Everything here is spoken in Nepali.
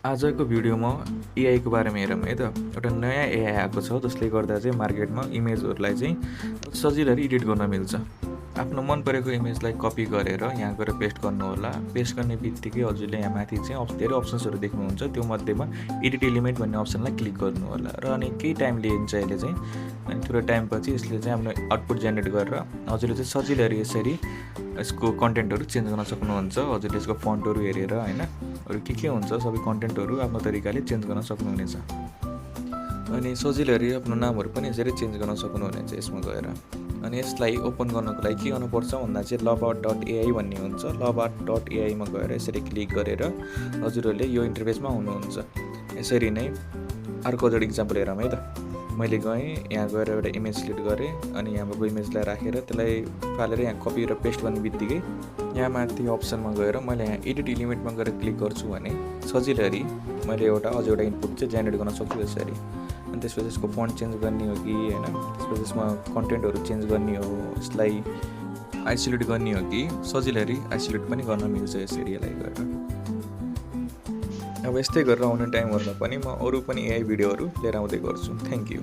आजको भिडियोमा एआईको बारेमा हेरौँ है त। एउटा नयाँ एआई आएको छ जसले गर्दा चाहिँ मार्केटमा इमेजहरूलाई चाहिँ सजिलै एडिट गर्न मिल्छ। आफ्नो मन परेको इमेजलाई कपी गरेर यहाँ गएर पेस्ट गर्नुहोला। पेस्ट गर्ने बित्तिकै हजुरले यहाँ माथि चाहिँ धेरै अप्सन्सहरू देख्नुहुन्छ। त्यो मध्येमा एडिट एलिमेन्ट भन्ने अप्सनलाई क्लिक गर्नुहोला र अनि केही टाइम लिन्छ यसले चाहिँ। अनि थोरै टाइमपछि यसले चाहिँ आफ्नो आउटपुट जेनेरेट गरेर हजुरले चाहिँ सजिलै यसरी यसको कन्टेन्टहरू चेन्ज गर्न सक्नुहुन्छ। हजुरले यसको फन्टहरू हेरेर हैन अरु के हुन्छ सबै कन्टेन्टहरू आफ्नो तरिकाले चेन्ज गर्न सक्नुहुनेछ। अनि सजिलै आफ्नो नामहरू पनि यसरी चेन्ज गर्न सक्नुहुनेछ यसमा गएर। अनि यसलाई ओपन गर्नको लागि के गर्नुपर्छ भन्दा चाहिँ logout.ai भन्ने हुन्छ। logout.ai मा गएर यसरी क्लिक गरेर हजुरहरूले यो इन्टरफेसमा हुनुहुन्छ। यसरी नै अर्को एउटा इक्जाम्पल हेरौँ है त। मैले गएँ यहाँ गएर एउटा इमेज सिलेक्ट गरेँ अनि यहाँ भएको इमेजलाई राखेर त्यसलाई फालेर यहाँ कपी र पेस्ट गर्ने बित्तिकै यहाँ माथि अप्सनमा गएर मैले यहाँ एडिट एलिमेन्टमा गएर क्लिक गर्छु भने सजिलै मैले अझ एउटा इनपुट चाहिँ जेनेरेट गर्न सक्छु यसरी। अनि त्यसपछि यसको फन्ट चेन्ज गर्ने हो कि हैन, त्यसपछि यसमा कन्टेन्टहरू चेन्ज गर्ने हो, यसलाई आइसोलेट गर्ने हो कि सजिलै आइसोलेट पनि गर्न मिल्छ यसरी यसलाई गरेर। अब यस्तै गरेर आउने टाइमहरुमा पनि म अरु पनि एआई भिडियोहरू लिएर आउँदै गर्छु। Thank you.